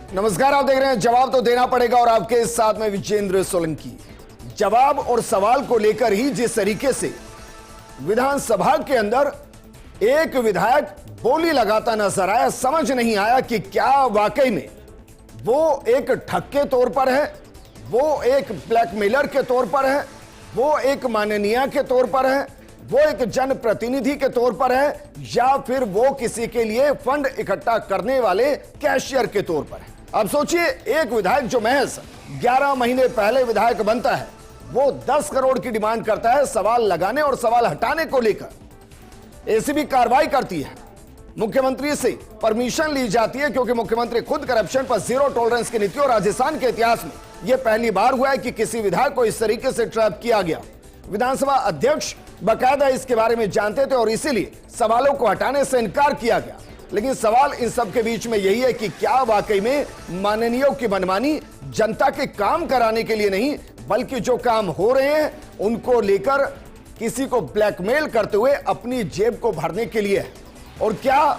नमस्कार, आप देख रहे हैं जवाब तो देना पड़ेगा और आपके साथ में विजेंद्र सोलंकी। जवाब और सवाल को लेकर ही जिस तरीके से विधानसभा के अंदर एक विधायक बोली लगाता नजर आया, समझ नहीं आया कि क्या वाकई में वो एक ठग के तौर पर है, वो एक ब्लैकमेलर के तौर पर है, वो एक माननीय के तौर पर है, वो एक जनप्रतिनिधि के तौर पर है, या फिर वो किसी के लिए फंड इकट्ठा करने वाले कैशियर के तौर पर है। अब सोचिए, एक विधायक जो महज 11 महीने पहले विधायक बनता है, वो 10 करोड़ की डिमांड करता है सवाल लगाने और सवाल हटाने को लेकर। एसीबी कार्रवाई करती है, मुख्यमंत्री से परमिशन ली जाती है, क्योंकि मुख्यमंत्री खुद करप्शन पर जीरो टॉलरेंस की नीति, और राजस्थान के इतिहास में यह पहली बार हुआ है कि किसी विधायक को इस तरीके से ट्रैप किया गया। विधानसभा अध्यक्ष बकायदा इसके बारे में जानते थे और इसीलिए सवालों को हटाने से इनकार किया गया। लेकिन सवाल इन सब के बीच में यही है कि क्या वाकई में माननीयों की मनमानी जनता के काम कराने के लिए नहीं, बल्कि जो काम हो रहे हैं उनको लेकर किसी को ब्लैकमेल करते हुए अपनी जेब को भरने के लिए है। और क्या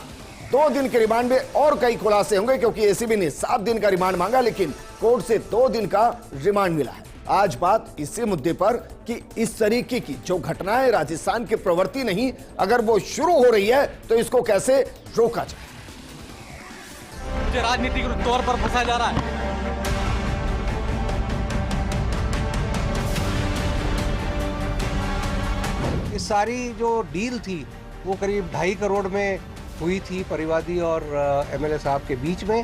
2 दिन के रिमांड में और कई खुलासे होंगे, क्योंकि एसीबी ने 7 दिन का रिमांड मांगा, लेकिन कोर्ट से 2 दिन का रिमांड मिला है। आज बात इसी मुद्दे पर कि इस तरीके की जो घटनाएं राजस्थान की प्रवृत्ति नहीं, अगर वो शुरू हो रही है तो इसको कैसे रोका जाए। मुझे राजनीतिक तौर पर फंसाया जा रहा है। इस सारी जो डील थी वो करीब 2.5 करोड़ में हुई थी परिवादी और एमएलए साहब के बीच में।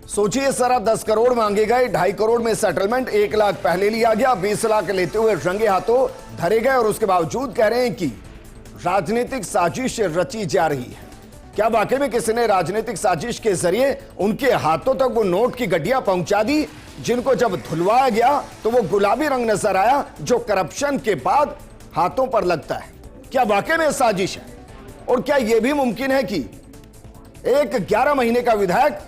सोचिए, सारा 10 करोड़ मांगे गए, 2.5 करोड़ में सेटलमेंट, 1 लाख पहले लिया गया, 20 लाख लेते हुए रंगे हाथों धरे गए, और उसके बावजूद कह रहे हैं कि राजनीतिक साजिश रची जा रही है। क्या वाकई में किसी ने राजनीतिक साजिश के जरिए उनके हाथों तक वो नोट की गड्डियां पहुंचा दी, जिनको जब धुलवाया गया तो वो गुलाबी रंग नजर आया, जो करप्शन के बाद हाथों पर लगता है। क्या वाकई में साजिश है? और क्या यह भी मुमकिन है कि एक 11 महीने का विधायक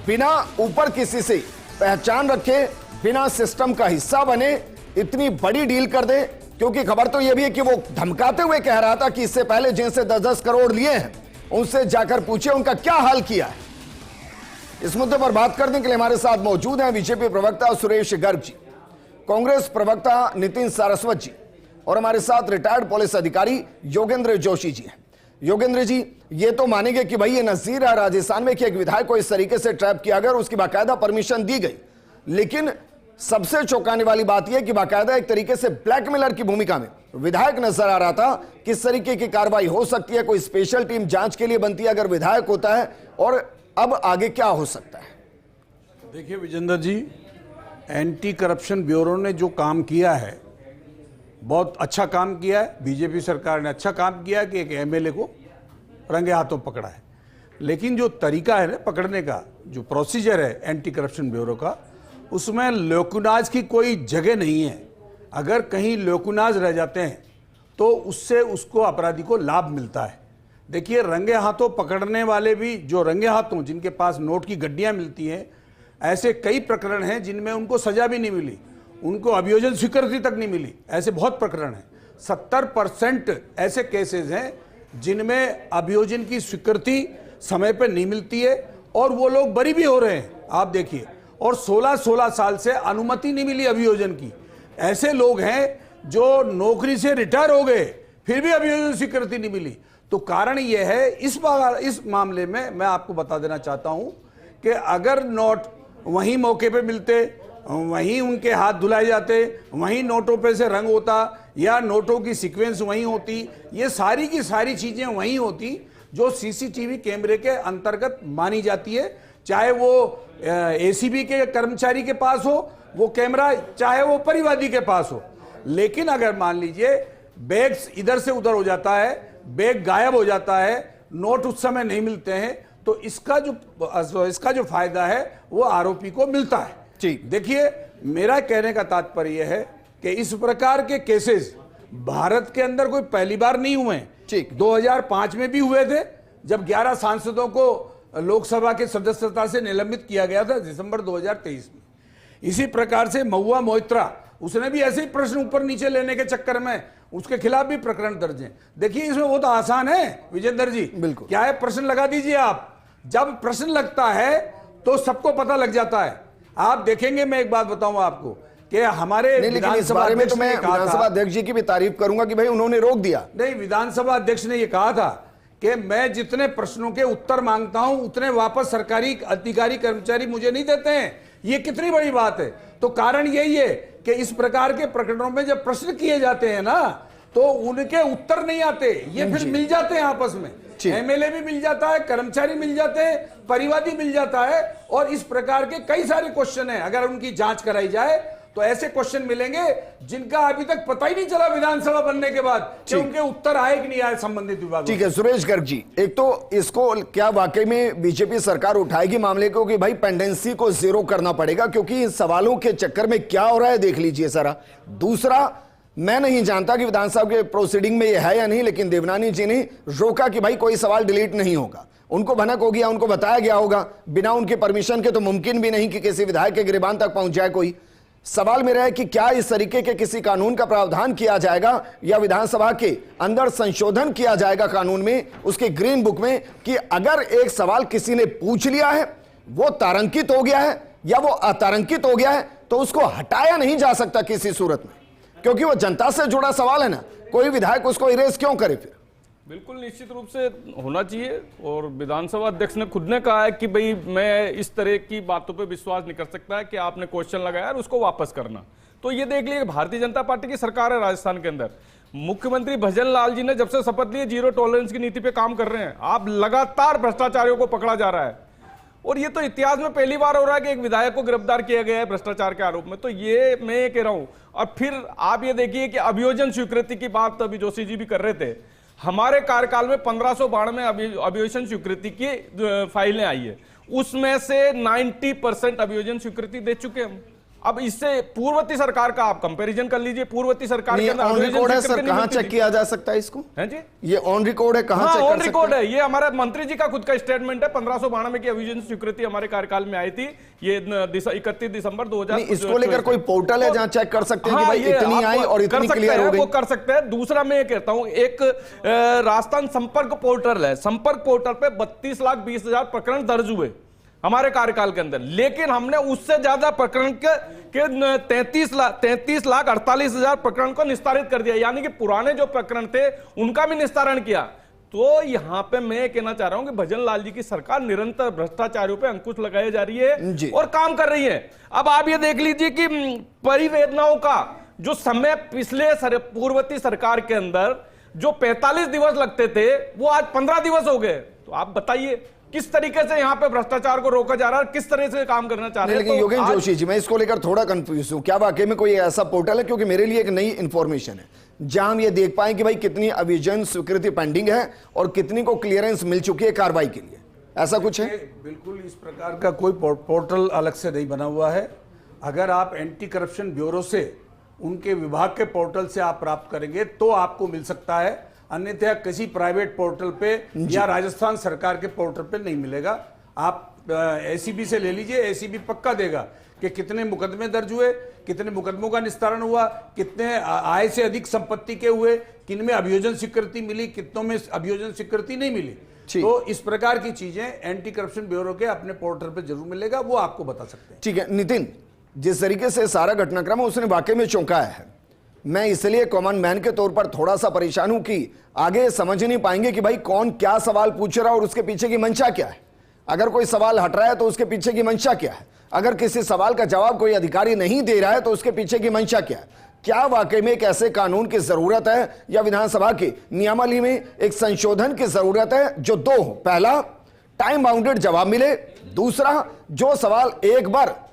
बिना ऊपर किसी से पहचान रखे, बिना सिस्टम का हिस्सा बने, इतनी बड़ी डील कर दे? क्योंकि खबर तो यह भी है कि वो धमकाते हुए कह रहा था कि इससे पहले जिनसे 10-10 करोड़ लिए हैं उनसे जाकर पूछे उनका क्या हाल किया है। इस मुद्दे पर बात करने के लिए हमारे साथ मौजूद हैं बीजेपी प्रवक्ता सुरेश गर्ग जी, कांग्रेस प्रवक्ता नितिन सारस्वत जी, और हमारे साथ रिटायर्ड पुलिस अधिकारी योगेंद्र जोशी जी हैं। योगेंद्र जी, ये तो मानेंगे कि भाई ये नजीर है राजस्थान में कि एक विधायक को इस तरीके से ट्रैप किया गया और उसकी बाकायदा परमिशन दी गई, लेकिन सबसे चौंकाने वाली बात यह कि बाकायदा एक तरीके से ब्लैकमेलर की भूमिका में विधायक नजर आ रहा था। किस तरीके की कार्रवाई हो सकती है? कोई स्पेशल टीम जांच के लिए बनती है अगर विधायक होता है, और अब आगे क्या हो सकता है? देखिए विजेंद्र जी, एंटी करप्शन ब्यूरो ने जो काम किया है बहुत अच्छा काम किया है। बीजेपी सरकार ने अच्छा काम किया है कि एक एमएलए को रंगे हाथों पकड़ा है, लेकिन जो तरीका है ना पकड़ने का, जो प्रोसीजर है एंटी करप्शन ब्यूरो का, उसमें लोकुनाज की कोई जगह नहीं है। अगर कहीं लोकुनाज रह जाते हैं तो उससे उसको अपराधी को लाभ मिलता है। देखिए, रंगे हाथों पकड़ने वाले भी, जो रंगे हाथों जिनके पास नोट की गड्डियां मिलती हैं, ऐसे कई प्रकरण हैं जिनमें उनको सजा भी नहीं मिली, उनको अभियोजन स्वीकृति तक नहीं मिली। ऐसे बहुत प्रकरण हैं। 70% ऐसे केसेस हैं जिनमें अभियोजन की स्वीकृति समय पर नहीं मिलती है और वो लोग बरी भी हो रहे हैं, आप देखिए। और 16-16 साल से अनुमति नहीं मिली अभियोजन की। ऐसे लोग हैं जो नौकरी से रिटायर हो गए, फिर भी अभियोजन स्वीकृति नहीं मिली। तो कारण यह है, इस मामले में मैं आपको बता देना चाहता हूं कि अगर नोट वहीं मौके पे मिलते, वहीं उनके हाथ धुलाए जाते, वहीं नोटों पे से रंग होता, या नोटों की सीक्वेंस वहीं होती, ये सारी की सारी चीजें वहीं होती जो सीसीटीवी कैमरे के अंतर्गत मानी जाती है। चाहे वो एसीबी के कर्मचारी के पास हो वो कैमरा, चाहे वो परिवादी के पास हो। लेकिन अगर मान लीजिए बैग इधर से उधर हो जाता है, बैग गायब हो जाता है, नोट उस समय नहीं मिलते हैं, तो इसका जो फायदा है वो आरोपी को मिलता है। देखिए, मेरा कहने का तात्पर्य है कि इस प्रकार के केसेस भारत के अंदर कोई पहली बार नहीं हुए हैं। 2005 में भी हुए थे, जब 11 सांसदों को लोकसभा के सदस्यता से निलंबित किया गया था दिसंबर 2023 में। इसी प्रकार से महुआ मोइत्रा उसने भी ऐसे ही प्रश्न ऊपर नीचे लेने के चक्कर में उसके खिलाफ भी प्रकरण दर्ज है। देखिए इसमें बहुत आसान है विजेंद्र जी, बिल्कुल क्या है, प्रश्न लगा दीजिए आप। जब प्रश्न लगता है तो सबको पता लग जाता है। आप देखेंगे, मैं एक बात बताऊं आपको कि हमारे विधानसभा अध्यक्ष में विधानसभा अध्यक्ष जी की भी तारीफ करूंगा कि भाई उन्होंने रोक दिया। नहीं, विधानसभा अध्यक्ष ने यह कहा था कि मैं जितने प्रश्नों के उत्तर मांगता हूं उतने वापस सरकारी अधिकारी कर्मचारी मुझे नहीं देते हैं। ये कितनी बड़ी बात है। तो कारण यही है कि इस प्रकार के प्रकरणों में जब प्रश्न किए जाते हैं ना तो उनके उत्तर नहीं आते, ये फिर मिल जाते हैं आपस में। एमएलए भी मिल जाता है, कर्मचारी मिल जाते हैं, परिवादी मिल जाता है, और इस प्रकार के कई सारे क्वेश्चन हैं। अगर उनकी जांच कराई जाए तो ऐसे क्वेश्चन मिलेंगे जिनका अभी तक पता ही नहीं चला विधानसभा बनने के बाद कि उनके उत्तर आए कि नहीं आए संबंधित विभाग। ठीक है सुरेश गर्ग जी, एक तो इसको क्या वाकई में बीजेपी सरकार उठाएगी मामले को कि भाई पेंडेंसी को जीरो करना पड़ेगा, क्योंकि इन सवालों के चक्कर में क्या हो रहा है देख लीजिए सारा। दूसरा, मैं नहीं जानता कि विधानसभा के प्रोसीडिंग में यह है या नहीं, लेकिन देवनानी जी ने रोका कि भाई कोई सवाल डिलीट नहीं होगा। उनको भनक हो गया, उनको बताया गया होगा, बिना उनके परमिशन के तो मुमकिन भी नहीं कि किसी विधायक के गिरबान तक पहुंच जाए कोई। सवाल मेरा है कि क्या इस तरीके के किसी कानून का प्रावधान किया जाएगा या विधानसभा के अंदर संशोधन किया जाएगा कानून में, उसके ग्रीन बुक में, कि अगर एक सवाल किसी ने पूछ लिया है, वो तारंकित हो गया है या वो अतारंकित हो गया है, तो उसको हटाया नहीं जा सकता किसी सूरत में, क्योंकि वो जनता से जुड़ा सवाल है ना। कोई विधायक उसको इरेज क्यों करे फिर? बिल्कुल निश्चित रूप से होना चाहिए। और विधानसभा अध्यक्ष ने खुद ने कहा है कि भाई मैं इस तरह की बातों पे विश्वास नहीं कर सकता है कि आपने क्वेश्चन लगाया और उसको वापस करना। तो ये देख लीजिए, भारतीय जनता पार्टी की सरकार है राजस्थान के अंदर, मुख्यमंत्री भजन लाल जी ने जब से शपथ ली जीरो टॉलरेंस की नीति पे काम कर रहे हैं। आप लगातार भ्रष्टाचारियों को पकड़ा जा रहा है, और ये तो इतिहास में पहली बार हो रहा है कि एक विधायक को गिरफ्तार किया गया है भ्रष्टाचार के आरोप में। तो ये मैं ये कह रहा हूं। और फिर आप ये देखिए कि अभियोजन स्वीकृति की बात अभी जोशी जी भी कर रहे थे। हमारे कार्यकाल में 1592 अभियोजन स्वीकृति की फाइलें आई है, उसमें से 90% अभियोजन स्वीकृति दे चुके हम। अब इससे पूर्ववर्ती सरकार का आप कंपैरिजन कर लीजिए। पूर्ववर्ती सरकार के अंदर ऑन रिकॉर्ड है सर, कहां चेक किया जा सकता है इसको? है जी, ये ऑन रिकॉर्ड है, कहां चेक कर सकते हैं? ऑन रिकॉर्ड है, ये हमारे मंत्री जी का खुद का स्टेटमेंट है। 1592 की अभियोजन स्वीकृति हमारे कार्यकाल में आई थी, ये 31 दिसंबर 2000। इसको लेकर कोई पोर्टल है जहां चेक कर सकते हैं कि भाई इतनी आई और इतनी क्लियर हो गई? वो कर सकते हैं। दूसरा मैं ये कहता हूं, एक राजस्थान संपर्क पोर्टल है, संपर्क पोर्टल पे 32,20,000 प्रकरण दर्ज हुए हमारे कार्यकाल के अंदर, लेकिन हमने उससे ज्यादा प्रकरण के 33,48,000 प्रकरण को निस्तारित कर दिया, यानी कि पुराने जो प्रकरण थे उनका भी निस्तारण किया। तो यहां पे मैं कहना चाह रहा हूं कि भजन लाल जी की सरकार निरंतर भ्रष्टाचारियों पे अंकुश लगाई जा रही है और काम कर रही है। अब आप ये देख लीजिए कि परिवेदनाओं का जो समय पिछले पूर्ववर्ती सरकार के अंदर जो 45 दिवस लगते थे वो आज 15 दिवस हो गए। तो आप बताइए किस तरीके से यहाँ पे भ्रष्टाचार को रोका जा रहा है, किस तरह से काम करना चाह रहे हैं। लेकिन योगेंद्र जोशी जी, मैं इसको लेकर थोड़ा कंफ्यूज हूं, क्या वाकई में कोई ऐसा पोर्टल है, क्योंकि मेरे लिए एक नई इंफॉर्मेशन है, जहां हम ये देख पाए कि भाई कितनी अभियोजन स्वीकृति पेंडिंग है और कितनी को क्लियरेंस मिल चुकी है कार्रवाई के लिए, ऐसा कुछ है? बिल्कुल इस प्रकार का कोई पोर्टल अलग से नहीं बना हुआ है। अगर आप एंटी करप्शन ब्यूरो से, उनके विभाग के पोर्टल से आप प्राप्त करेंगे तो आपको मिल सकता है, अन्यथा किसी प्राइवेट पोर्टल पे या राजस्थान सरकार के पोर्टल पे नहीं मिलेगा। आप एसीबी से ले लीजिए, एसीबी पक्का देगा कि कितने मुकदमे दर्ज हुए, कितने मुकदमों का निस्तारण हुआ, कितने आय से अधिक संपत्ति के हुए, किन में अभियोजन स्वीकृति मिली, कितनों में अभियोजन स्वीकृति नहीं मिली। तो इस प्रकार की चीजें एंटी करप्शन ब्यूरो के अपने पोर्टल पे जरूर मिलेगा, वो आपको बता सकते हैं। ठीक है नितिन, जिस तरीके से सारा घटनाक्रम उसने वाकई में चौंकाया है, मैं इसलिए कॉमन मैन के तौर पर थोड़ा सा परेशान हूं कि आगे समझ नहीं पाएंगे कि भाई कौन क्या सवाल पूछ रहा है और उसके पीछे की मंशा क्या है। अगर कोई सवाल हट रहा है तो उसके पीछे की मंशा क्या है, अगर किसी सवाल का जवाब कोई अधिकारी नहीं दे रहा है तो उसके पीछे की मंशा क्या है। क्या वाकई में एक ऐसे कानून की जरूरत है या विधानसभा की नियमावली में एक संशोधन की जरूरत है जो दो हो, पहला टाइम बाउंडेड जवाब मिले, दूसरा जो सवाल एक बार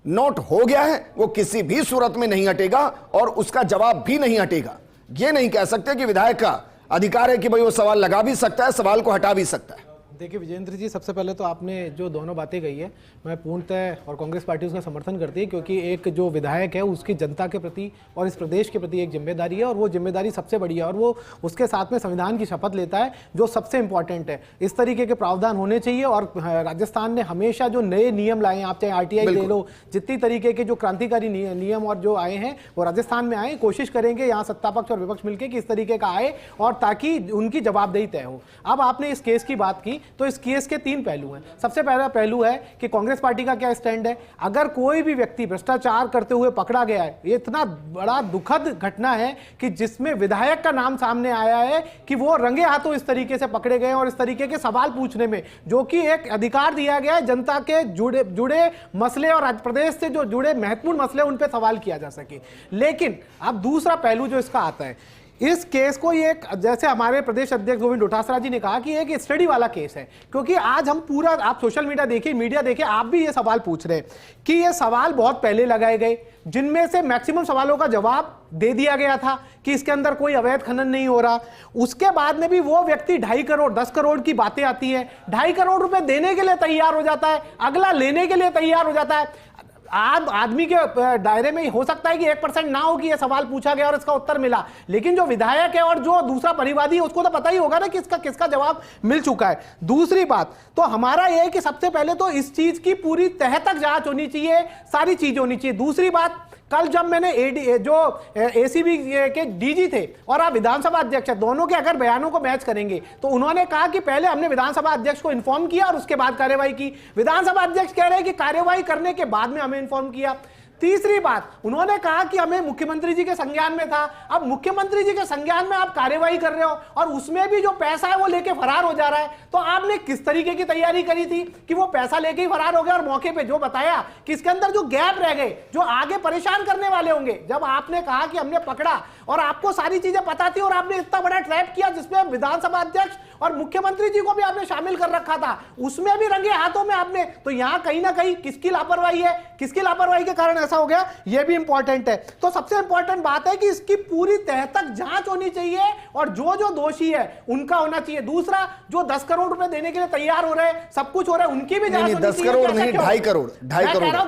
नोट हो गया है वो किसी भी सूरत में नहीं हटेगा और उसका जवाब भी नहीं हटेगा। ये नहीं कह सकते कि विधायक का अधिकार है कि भाई वो सवाल लगा भी सकता है, सवाल को हटा भी सकता है। देखिए विजेंद्र जी, सबसे पहले तो आपने जो दोनों बातें कही है मैं पूर्णतः और कांग्रेस पार्टी उसका समर्थन करती है, क्योंकि एक जो विधायक है उसकी जनता के प्रति और इस प्रदेश के प्रति एक जिम्मेदारी है, और वो जिम्मेदारी सबसे बड़ी है, और वो उसके साथ में संविधान की शपथ लेता है जो सबसे इंपॉर्टेंट है। इस तरीके के प्रावधान होने चाहिए, और राजस्थान ने हमेशा जो नए नियम लाए हैं, आप चाहे RTI ले लो, जितनी तरीके के जो क्रांतिकारी नियम और जो आए हैं वो राजस्थान में आए, कोशिश करेंगे यहाँ सत्ता पक्ष और विपक्ष मिलकर कि इस तरीके का आए और ताकि उनकी जवाबदेही तय हो। अब आपने इस केस की बात की, तो इस केस के 3 पहलू हैं। सबसे पहला पहलू है कि कांग्रेस पार्टी का क्या स्टैंड है। अगर कोई भी व्यक्ति भ्रष्टाचार करते हुए पकड़ा गया है, ये इतना बड़ा दुखद घटना है कि जिसमें विधायक का नाम सामने आया है कि वो रंगे हाथों इस तरीके से पकड़े गए और इस तरीके के सवाल पूछने में, जो कि एक अधिकार दिया गया है जनता के जुड़े मसले और प्रदेश से जो जुड़े महत्वपूर्ण मसले उन पर सवाल किया जा सके। लेकिन अब दूसरा पहलू जो इसका आता है, इस केस को ये जैसे हमारे प्रदेश अध्यक्ष गोविंद डोटासरा जी ने कहा कि एक स्टडी वाला केस है, क्योंकि आज हम पूरा, आप सोशल मीडिया देखिए, आप भी ये सवाल पूछ रहे हैं कि ये सवाल बहुत पहले लगाए गए, जिनमें से मैक्सिमम सवालों का जवाब दे दिया गया था कि इसके अंदर कोई अवैध खनन नहीं हो रहा। उसके बाद में भी वो व्यक्ति 2.5 करोड़ 10 करोड़ की बातें आती है, 2.5 करोड़ रुपए देने के लिए तैयार हो जाता है, अगला लेने के लिए तैयार हो जाता है। आम आदमी के दायरे में हो सकता है कि 1% ना हो कि यह सवाल पूछा गया और इसका उत्तर मिला, लेकिन जो विधायक है और जो दूसरा परिवादी है उसको तो पता ही होगा ना कि इसका किसका जवाब मिल चुका है। दूसरी बात तो हमारा यह है कि सबसे पहले तो इस चीज की पूरी तह तक जांच होनी चाहिए, सारी चीजें होनी चाहिए। दूसरी बात, कल जब मैंने ACB के DG थे और आप विधानसभा अध्यक्ष है, दोनों के अगर बयानों को मैच करेंगे तो उन्होंने कहा कि पहले हमने विधानसभा अध्यक्ष को इन्फॉर्म किया और उसके बाद कार्यवाही की। विधानसभा अध्यक्ष कह रहे हैं कि कार्यवाही करने के बाद में हमें इन्फॉर्म किया। तीसरी बात, उन्होंने कहा कि हमें मुख्यमंत्री जी के संज्ञान में था। अब मुख्यमंत्री जी के संज्ञान में आप कार्यवाही कर रहे हो और उसमें भी जो पैसा है वो लेके फरार हो जा रहा है, तो आपने किस तरीके की तैयारी करी थी कि वो पैसा लेके ही फरार हो गया और मौके पे जो बताया कि इसके अंदर जो गैप रह गए, जो आगे परेशान करने वाले होंगे। जब आपने कहा कि हमने पकड़ा और आपको सारी चीजें पता थी और आपने इतना बड़ा ट्रैप किया जिसमें विधानसभा अध्यक्ष और मुख्यमंत्री जी को भी आपने शामिल कर रखा था, उसमें भी रंगे हाथों में आपने, तो यहां कहीं ना कहीं किसकी लापरवाही है, किसकी लापरवाही के कारण ऐसा हो गया, यह भी इंपॉर्टेंट है। तो सबसे इंपॉर्टेंट बात है कि इसकी पूरी तह तक जांच होनी चाहिए और जो जो दोषी है उनका होना चाहिए। दूसरा, जो 10 करोड़ रुपए देने के लिए तैयार हो रहे हैं, सब कुछ हो रहा है, उनकी भी जांच होनी चाहिए। 10 करोड़ नहीं, 2.5 करोड़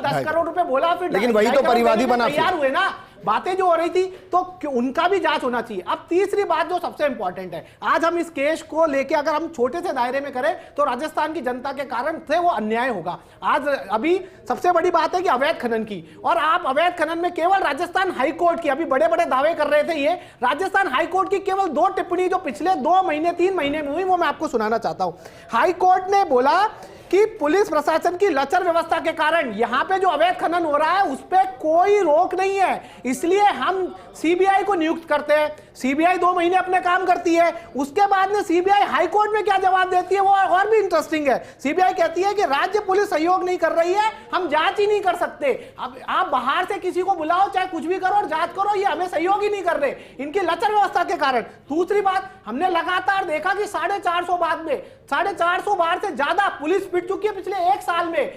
10 करोड़ रुपए बोला, फिर लेकिन वही तो परिवादी बना, तैयार हुए ना, बातें जो हो रही थी, तो उनका भी जांच होना चाहिए। अब तीसरी बात जो सबसे इंपॉर्टेंट है, आज हम इस केस को लेके अगर हम छोटे से दायरे में करें तो राजस्थान की जनता के कारण से वो अन्याय होगा। आज अभी सबसे बड़ी बात है कि अवैध खनन की, और आप अवैध खनन में केवल राजस्थान हाई कोर्ट की, अभी बड़े बड़े दावे कर रहे थे, ये राजस्थान हाई कोर्ट की केवल 2 टिप्पणी जो पिछले 2 महीने 3 महीने में हुई वो मैं आपको सुनाना चाहता हूं। हाई कोर्ट ने बोला कि पुलिस प्रशासन की लचर व्यवस्था के कारण यहां पे जो अवैध खनन हो रहा है उस पे कोई रोक नहीं है, इसलिए हम CBI को नियुक्त करते हैं। CBI 2 महीने अपने काम करती है, उसके बाद में CBI हाई कोर्ट में क्या जवाब देती है वो और भी इंटरेस्टिंग है। CBI कहती है कि राज्य पुलिस सहयोग नहीं कर रही है, हम जांच ही नहीं कर सकते। अब आप बाहर से किसी को बुलाओ, चाहे कुछ भी करो और जांच करो, ये हमें सहयोग ही नहीं कर रहे इनकी लचर व्यवस्था के कारण। दूसरी बात, हमने लगातार देखा कि 450 बार से ज्यादा पुलिस पिट चुकी है पिछले 1 साल में।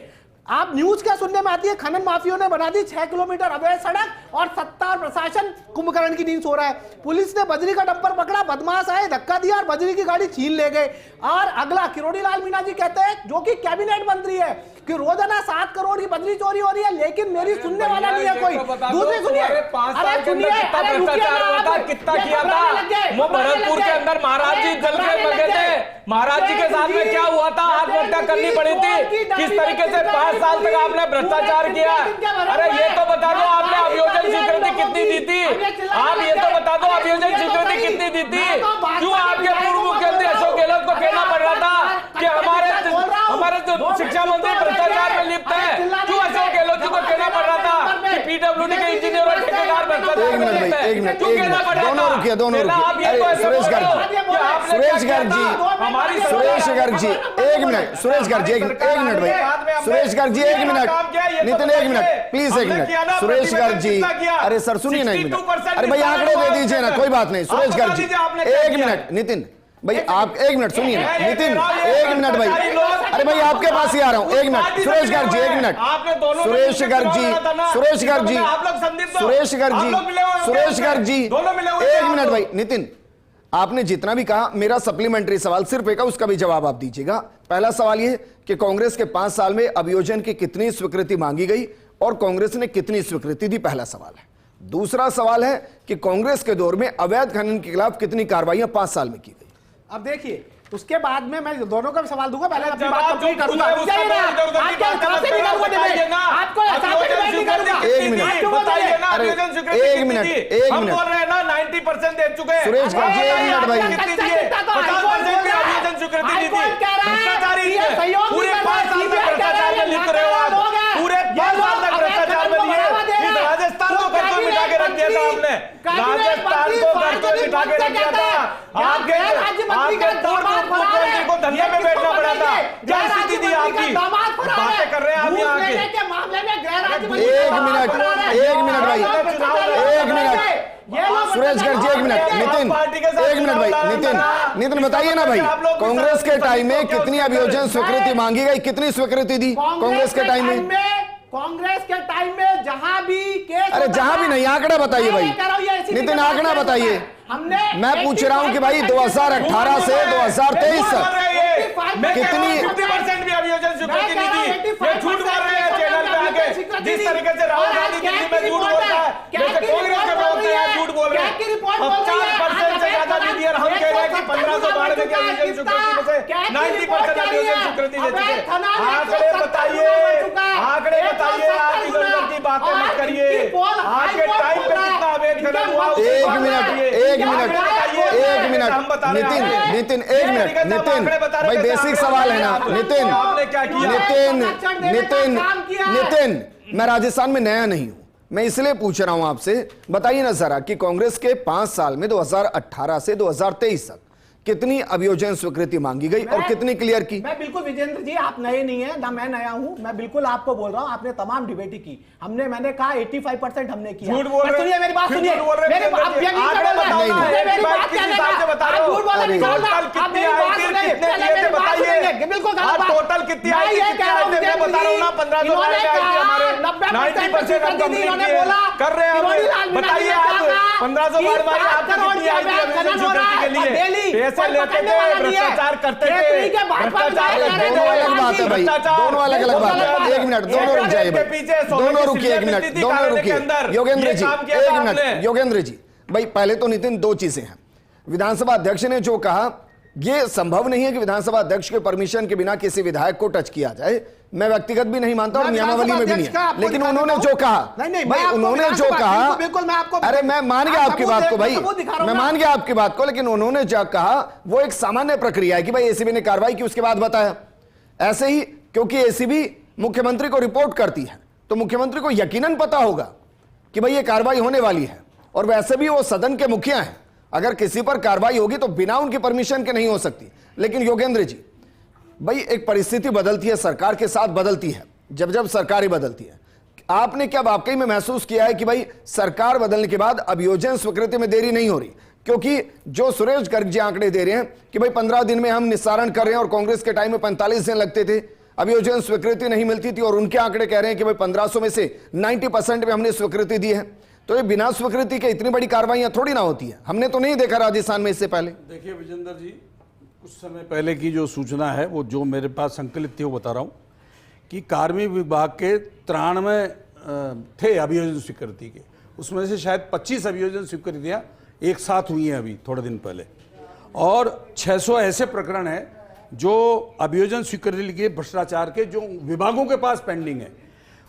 आप न्यूज क्या सुनने में आती है, खनन माफियों ने बना दी 6 किलोमीटर अवैध सड़क और सत्ता और प्रशासन कुंभकर्ण की नींद सो रहा है। पुलिस ने बजरी का डंपर पकड़ा, बदमाश आए, धक्का दिया और बजरी की गाड़ी छीन ले गए। और अगला, किरोड़ी लाल मीणा जी कहते हैं, जो कि कैबिनेट मंत्री है, कि रोजाना 7 करोड़ की बजरी चोरी हो रही है, लेकिन मेरी सुनने वाला नहीं है कोई। दूसरी सुनिए, अरे सुनिए, अरे कितना किया था वो भरतपुर के अंदर, महाराज जी जल के लगे थे, महाराज जी के साथ में क्या हुआ था, आत्महत्या करनी पड़ी थी, किस तरीके से 5 साल तक आपने भ्रष्टाचार किया। अरे ये तो बता दो आपने अभियोजन स्वीकृति कितनी दी थी, आप ये तो बता दो अभियोजन स्वीकृति कितनी दी थी। क्यों आपके पूर्व मुख्यमंत्री अशोक गहलोत को कहना पड़ रहा था कि हमारे शिक्षा मंत्री भ्रष्टाचार में लिप्त है? क्यों अशोक गहलोत जी को कहना पड़ रहा था कि PWD के इंजीनियर और ठेकेदार भ्रष्टाचार में लिप्त है? क्यों कहना पड़ रहा था? दोनों रुकिए। सुरेश गर्ग जी 1 मिनट, सुरेश गर्ग जी 1 मिनट भाई, Suresh Garg ji 1 minute, Nitin 1 minute please, 1 minute. Suresh Garg ji, अरे सर सुनिए ना 1 मिनट, अरे भाई आंकड़े दे दीजिए ना, कोई बात नहीं। सुरेश गर्ग जी 1 मिनट, नितिन भाई आप 1 मिनट सुनिए ना, नितिन 1 मिनट भाई, अरे भाई आपके पास ही आ रहा हूं, 1 मिनट। सुरेश गर्ग जी 1 मिनट, सुरेश गर्ग जी, सुरेश गर्ग जी, सुरेश गर्ग जी, सुरेश गर्ग जी 1 मिनट भाई। नितिन आपने जितना भी कहा, मेरा सप्लीमेंट्री सवाल सिर्फ एक है, उसका भी जवाब आप दीजिएगा। पहला सवाल यह कि कांग्रेस के 5 साल में अभियोजन की कितनी स्वीकृति मांगी गई और कांग्रेस ने कितनी स्वीकृति दी, पहला सवाल है। दूसरा सवाल है कि कांग्रेस के दौर में अवैध खनन के खिलाफ कितनी कार्रवाइयां 5 साल में की गई। अब देखिए, उसके बाद में मैं दोनों का भी सवाल दूंगा, पहले अपनी बात जवाब कंप्लीट जो करूंगा। पूछा है, आपको एक मिनट हम बोल रहे हैं ना 90% दे चुके हैं। सुरेश गर्ग जी, एक मिनट भाई। कितनी दिए? 50% की अभियोजन स्वीकृति दी थी। भ्रष्टाचारी है, पूरे 5 साल तक भ्रष्टाचार में लिप्त रहे हो आप, पूरे 5 साल तक भ्रष्टाचार में लिए। इस राजस्थान को कर्ज में मिटा के रख दिया था आपने, राजस्थान को कर्ज में मिटा के रख दिया था। आपके पूर्व मुख्यमंत्री को धंधे में बैठना पड़ा था, क्या स्थिति थी आपकी? बातें कर रहे हैं आप यहाँ के। एक मिनट भाई, एक मिनट सुरेश गर्ग जी, एक मिनट। नितिन, एक मिनट भाई। नितिन बताइए ना भाई, कांग्रेस के टाइम में कितनी अभियोजन स्वीकृति मांगी गई, कितनी स्वीकृति दी कांग्रेस के टाइम में? कांग्रेस के टाइम में जहां भी केस, अरे जहां भी नहीं, आंकड़ा बताइए भाई। नितिन आंकड़ा बताइए। मैं पूछ रहा हूं कि भाई 2018 से 2023 तक कितनी 50% भी अभियोजन स्वीकृति नहीं दी। ये झूठ बोल रहे हैं चैनल पे आके, जिस तरीके से राहुल गांधी दिल्ली में झूठ बोलता है, जैसे कांग्रेस के प्रवक्ता यहाँ झूठ बोल रहे हैं। 50% से ज्यादा दी थी और हम कह रहे हैं कि 1592 की अभियोजन स्वीकृति में से 90% अभियोजन स्वीकृति दे चुके। आंकड़े बताइए, आंकड़े बताइए, आप इधर उधर की बातें मत करिए। आपके टाइम पे कितना अवैध खनन हुआ? नितिन एक मिनट। नितिन भाई, बेसिक सवाल है ना। नितिन मैं राजस्थान में नया नहीं हूं, मैं इसलिए पूछ रहा हूं आपसे। बताइए ना जरा कि कांग्रेस के 5 साल में 2018 से 2023 तक कितनी अभियोजन स्वीकृति मांगी गई और कितनी क्लियर की? मैं बिल्कुल, विजेंद्र जी आप नए नहीं है ना, मैं नया हूं। मैं बिल्कुल आपको बोल रहा हूं, आपने तमाम डिबेट की, मैंने कहा 85% हमने किया। झूठ बोल रहे हैं। सुनिए मेरी बात, सुनिए मेरी बात, आंकड़े बताओ ना, मेरी बात किस हिसाब से बता रहे हो? टोटल कितनी आई थी, कितने दिए थे बताइए। बिल्कुल आप टोटल कितनी आई थी, कितने आए थे? मैं बता रहा हूं ना, 1500 आई थी हमारे। 90% हम कंप्लीट कर रहे हैं। बताइए आप 1500 बार मारी, आपकी कितनी आई थी अभियोजन स्वीकृति के लिए? पैसे लेते थे, भ्रष्टाचार करते थे, भ्रष्टाचार करते थे। दोनों अलग बात है भाई, दोनों अलग बात है। एक मिनट, दोनों रुक जाइए भाई, दोनों रुकिए, एक मिनट, दोनों रुकिए। योगेंद्र जी, एक मिनट। योगेंद्र जी भाई, पहले तो नितिन 2 चीजें हैं। विधानसभा अध्यक्ष ने जो कहा, यह संभव नहीं है कि विधानसभा अध्यक्ष के परमिशन के बिना किसी विधायक को टच किया जाए। मैं व्यक्तिगत भी नहीं मानता और नियमावली में भी नहीं है, लेकिन उन्होंने जो कहा, भाई उन्होंने जो कहा, बिल्कुल मैं आपको, अरे मैं मान गया आपकी बात को भाई, मैं मान गया आपकी बात को, लेकिन उन्होंने जो कहा वो एक सामान्य प्रक्रिया है कि भाई एसीबी ने कार्रवाई की, उसके बाद बताया। ऐसे ही क्योंकि एसीबी मुख्यमंत्री को रिपोर्ट करती है तो मुख्यमंत्री को यकीनन पता होगा कि भाई ये कार्रवाई होने वाली है, और वैसे भी वो सदन के मुखिया हैं। अगर किसी पर कार्रवाई होगी तो बिना उनकी परमिशन के नहीं हो सकती। लेकिन योगेंद्र जी भाई, एक परिस्थिति बदलती है, सरकार के साथ बदलती है, जब सरकारें बदलती है। आपने क्या वाकई में महसूस किया है कि भाई सरकार बदलने के बाद अभियोजन स्वीकृति में देरी नहीं हो रही? क्योंकि जो सुरेश गर्ग जी आंकड़े दे रहे हैं कि भाई 15 दिन में हम निस्तारण कर रहे हैं, और कांग्रेस के टाइम में 45 दिन लगते थे, अभियोजन स्वीकृति नहीं मिलती थी, और उनके आंकड़े कह रहे हैं कि भाई 1500 में से 90% में हमने स्वीकृति दी है। तो ये बिना स्वीकृति के इतनी बड़ी कार्रवाइयां थोड़ी ना होती है। हमने तो नहीं देखा राजस्थान में इससे पहले। देखिए विजेंद्र जी, कुछ समय पहले की जो सूचना है, वो जो मेरे पास संकलित थी वो बता रहा हूँ कि कार्मिक विभाग के 93 थे अभियोजन स्वीकृति के, उसमें से शायद 25 अभियोजन स्वीकृतियाँ एक साथ हुई हैं अभी थोड़े दिन पहले, और 600 ऐसे प्रकरण हैं जो अभियोजन स्वीकृति के भ्रष्टाचार के जो विभागों के पास पेंडिंग है,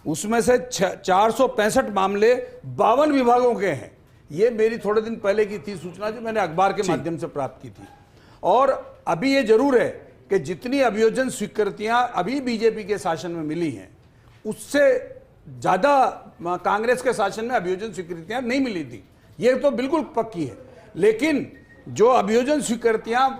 उसमें से 465 मामले 52 विभागों के हैं। ये मेरी थोड़े दिन पहले की थी सूचना, जो मैंने अखबार के माध्यम से प्राप्त की थी। और अभी ये जरूर है कि जितनी अभियोजन स्वीकृतियां अभी बीजेपी के शासन में मिली हैं, उससे ज्यादा कांग्रेस के शासन में अभियोजन स्वीकृतियां नहीं मिली थी, ये तो बिल्कुल पक्की है। लेकिन जो अभियोजन स्वीकृतियां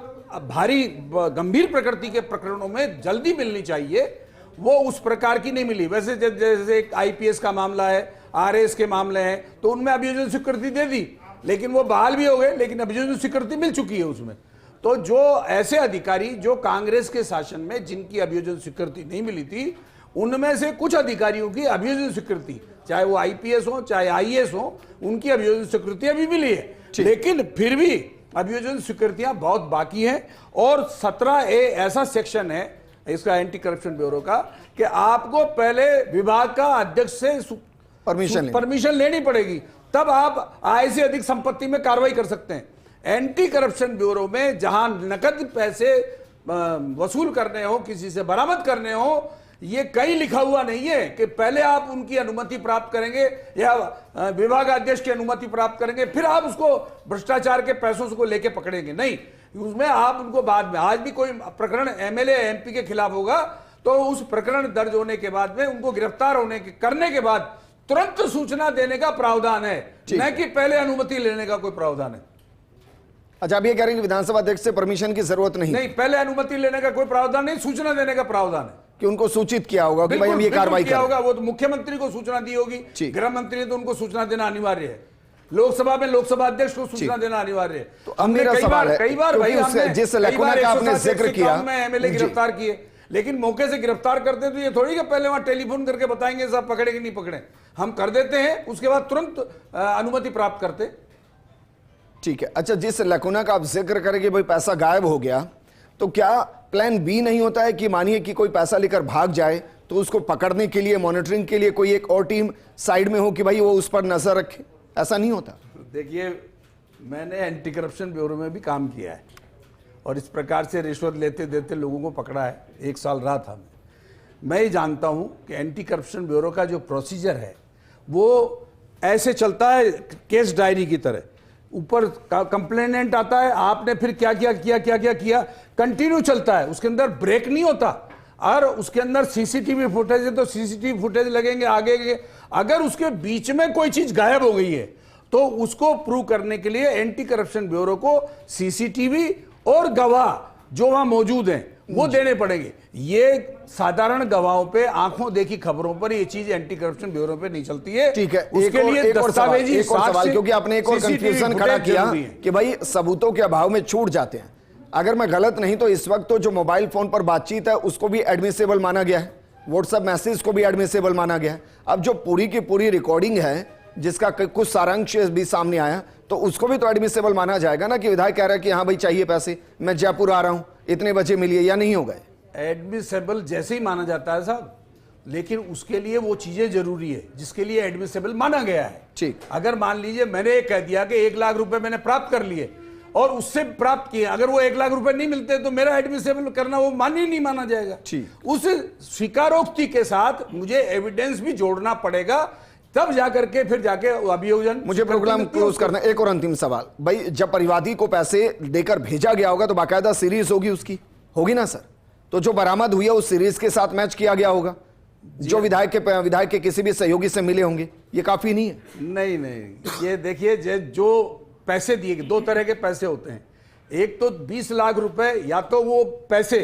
भारी गंभीर प्रकृति के प्रकरणों में जल्दी मिलनी चाहिए, वो उस प्रकार की नहीं मिली। वैसे जैसे आईपीएस का मामला है, आरएस के मामले हैं, तो उनमें अभियोजन स्वीकृति दे दी, लेकिन वो बहाल भी हो गए, लेकिन अभियोजन स्वीकृति मिल चुकी है उसमें। तो जो ऐसे अधिकारी जो कांग्रेस के शासन में जिनकी अभियोजन स्वीकृति नहीं मिली थी, उनमें से कुछ अधिकारियों की अभियोजन स्वीकृति, चाहे वो आईपीएस हो चाहे आईएएस हो, उनकी अभियोजन स्वीकृति अभी मिली है। लेकिन फिर भी अभी ये जो स्वीकृतियां बहुत बाकी हैं और 17A ऐसा सेक्शन है इसका एंटी करप्शन ब्यूरो का कि आपको पहले विभाग का अध्यक्ष से परमिशन लेनी पड़ेगी, तब आप आय से अधिक संपत्ति में कार्रवाई कर सकते हैं। एंटी करप्शन ब्यूरो में जहां नकद पैसे वसूल करने हो, किसी से बरामद करने हो, ये कहीं लिखा हुआ नहीं है कि पहले आप उनकी अनुमति प्राप्त करेंगे या विभाग अध्यक्ष की अनुमति प्राप्त करेंगे फिर आप उसको भ्रष्टाचार के पैसों को लेके पकड़ेंगे। नहीं, उसमें आप उनको बाद में, आज भी कोई प्रकरण एमएलए एमपी के खिलाफ होगा तो उस प्रकरण दर्ज होने के बाद में उनको गिरफ्तार करने के बाद तुरंत सूचना देने का प्रावधान है, न कि पहले अनुमति लेने का कोई प्रावधान है। अच्छा, आप ये कह रहे हैं कि विधानसभा अध्यक्ष से परमिशन की जरूरत नहीं? नहीं, पहले अनुमति लेने का कोई प्रावधान नहीं, सूचना देने का प्रावधान है कि उनको सूचित किया होगा कि भाई हम ये कार्रवाई किया होगा। वो तो मुख्यमंत्री को सूचना दी होगी, गृह मंत्री ने तो उनको सूचना देना अनिवार्य है, लोकसभा में लोकसभा अध्यक्ष को सूचना देना अनिवार्य है। तो अब मेरा सवाल है, कई बार भाई जिस लकुना का आपने जिक्र किया, मैं एमएलए गिरफ्तार किए, लेकिन मौके से गिरफ्तार करते तो ये थोड़ी कि पहले वहां टेलीफोन करके बताएंगे साहब पकड़े कि नहीं पकड़े। हम कर देते हैं, उसके बाद तुरंत अनुमति प्राप्त करते। ठीक है। अच्छा, जिस लकुना का आप जिक्र करें कि भाई पैसा गायब हो गया, तो क्या प्लान बी नहीं होता है कि मानिए कि कोई पैसा लेकर भाग जाए तो उसको पकड़ने के लिए, मॉनिटरिंग के लिए कोई एक और टीम साइड में हो कि भाई वो उस पर नजर रखे? ऐसा नहीं होता? देखिए, मैंने एंटी करप्शन ब्यूरो में भी काम किया है और इस प्रकार से रिश्वत लेते देते लोगों को पकड़ा है। 1 साल रहा था मैं ये जानता हूं कि एंटी करप्शन ब्यूरो का जो प्रोसीजर है वो ऐसे चलता है केस डायरी की तरह। ऊपर कंप्लेनेंट आता है, आपने फिर क्या किया, कंटिन्यू चलता है, उसके अंदर ब्रेक नहीं होता। और उसके अंदर सीसीटीवी फुटेज है तो सीसीटीवी फुटेज लगेंगे आगे के। अगर उसके बीच में कोई चीज गायब हो गई है तो उसको प्रूव करने के लिए एंटी करप्शन ब्यूरो को सीसीटीवी और गवाह जो वहां मौजूद हैं वो देने पड़ेंगे। ये साधारण गवाहों पे, आंखों देखी खबरों पर ये चीज एंटी करप्शन ब्यूरो पे नहीं चलती है। ठीक है, उसके लिए एक और सवाल, क्योंकि आपने एक और कंफ्यूजन खड़ा किया कि भाई सबूतों के अभाव में छूट जाते हैं। अगर मैं गलत नहीं तो इस वक्त तो जो मोबाइल फोन पर बातचीत है उसको भी एडमिसेबल माना गया है, व्हाट्सएप मैसेज को भी एडमिसेबल माना गया है। अब जो पूरी की पूरी रिकॉर्डिंग है जिसका कुछ सारांश भी सामने आया तो उसको भी तो एडमिसेबल माना जाएगा ना, कि विधायक कह रहा है कि हाँ भाई चाहिए पैसे, मैं जयपुर आ रहा हूं, इतने बजे मिलिए, या नहीं हो गए? एडमिसेबल जैसे ही माना जाता है साहब, लेकिन उसके लिए वो चीजें जरूरी है जिसके लिए एडमिसेबल माना गया है। ठीक, अगर मान लीजिए मैंने ये कह दिया कि 1 लाख रुपए मैंने प्राप्त कर लिए और उससे प्राप्त किए, अगर वो 1 लाख रुपए नहीं मिलते तो मेरा एडमिसेबल करना वो मान्य नहीं माना जाएगा। ठीक, उस स्वीकारोक्ति के साथ मुझे एविडेंस भी जोड़ना पड़ेगा, तब जाकर के फिर जाके अभियोजन। मुझे प्रोग्राम क्लोज करना। एक और अंतिम सवाल, भाई जब परिवादी को पैसे देकर भेजा गया होगा तो बाकायदा सीरीज होगी, उसकी होगी ना सर? तो जो बरामद हुई है उस सीरीज के साथ मैच किया गया होगा, जो विधायक के किसी भी सहयोगी से मिले होंगे, ये काफी नहीं है? नहीं, ये देखिए जो पैसे दिए, 2 तरह के पैसे होते हैं। एक तो 20 लाख रुपए, या तो वो पैसे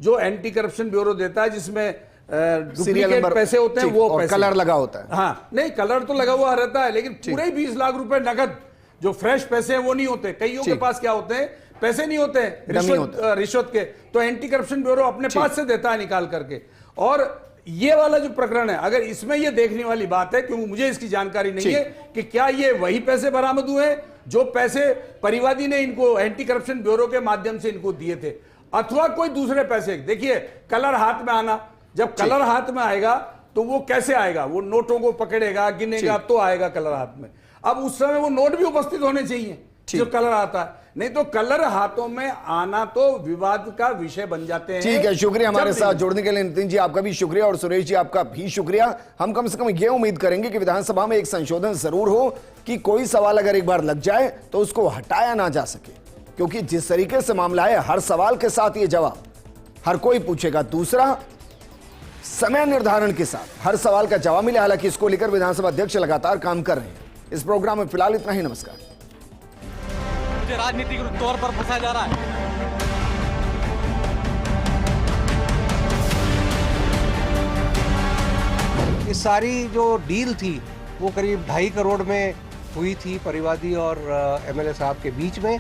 जो एंटी करप्शन ब्यूरो देता है जिसमें डुप्लीकेट पैसे होते हैं, वो पैसे, कलर लगा होता है। हाँ, नहीं कलर तो लगा हुआ रहता है, लेकिन पूरे 20 लाख रुपए नगद जो फ्रेश पैसे हैं वो नहीं होते। कईयों के पास क्या होते हैं, पैसे नहीं होते हैं रिश्वत के, तो एंटी करप्शन ब्यूरो अपने पास से देता है निकाल करके। और ये वाला जो प्रकरण है, अगर इसमें ये देखने वाली बात है, क्योंकि मुझे इसकी जानकारी नहीं है कि क्या ये वही पैसे बरामद हुए जो पैसे परिवादी ने इनको एंटी करप्शन ब्यूरो के माध्यम से इनको दिए थे, अथवा कोई दूसरे पैसे। देखिए, कलर हाथ में आना, जब कलर हाथ में आएगा तो वो कैसे आएगा? वो नोटों को पकड़ेगा, गिनेगा, तो आएगा कलर हाथ में। अब उस समय वो नोट भी उपस्थित होने चाहिए जो कलर आता है, नहीं तो कलर हाथों में आना तो विवाद का विषय बन जाते हैं। ठीक है, शुक्रिया हमारे साथ जुड़ने के लिए नितिन जी, आपका भी शुक्रिया, और सुरेश जी आपका भी शुक्रिया। हम कम से कम ये उम्मीद करेंगे कि विधानसभा में एक संशोधन जरूर हो कि कोई सवाल अगर एक बार लग जाए तो उसको हटाया ना जा सके, क्योंकि जिस तरीके से मामला है हर सवाल के साथ ये जवाब हर कोई पूछेगा। दूसरा, समय निर्धारण के साथ हर सवाल का जवाब मिले। हालांकि इसको लेकर विधानसभा अध्यक्ष लगातार काम कर रहे हैं। इस प्रोग्राम में फिलहाल इतना ही। नमस्कार। मुझे राजनीतिक तौर पर फंसाया जा रहा है। ये सारी जो डील थी वो करीब 2.5 करोड़ में हुई थी परिवादी और एमएलए साहब के बीच में।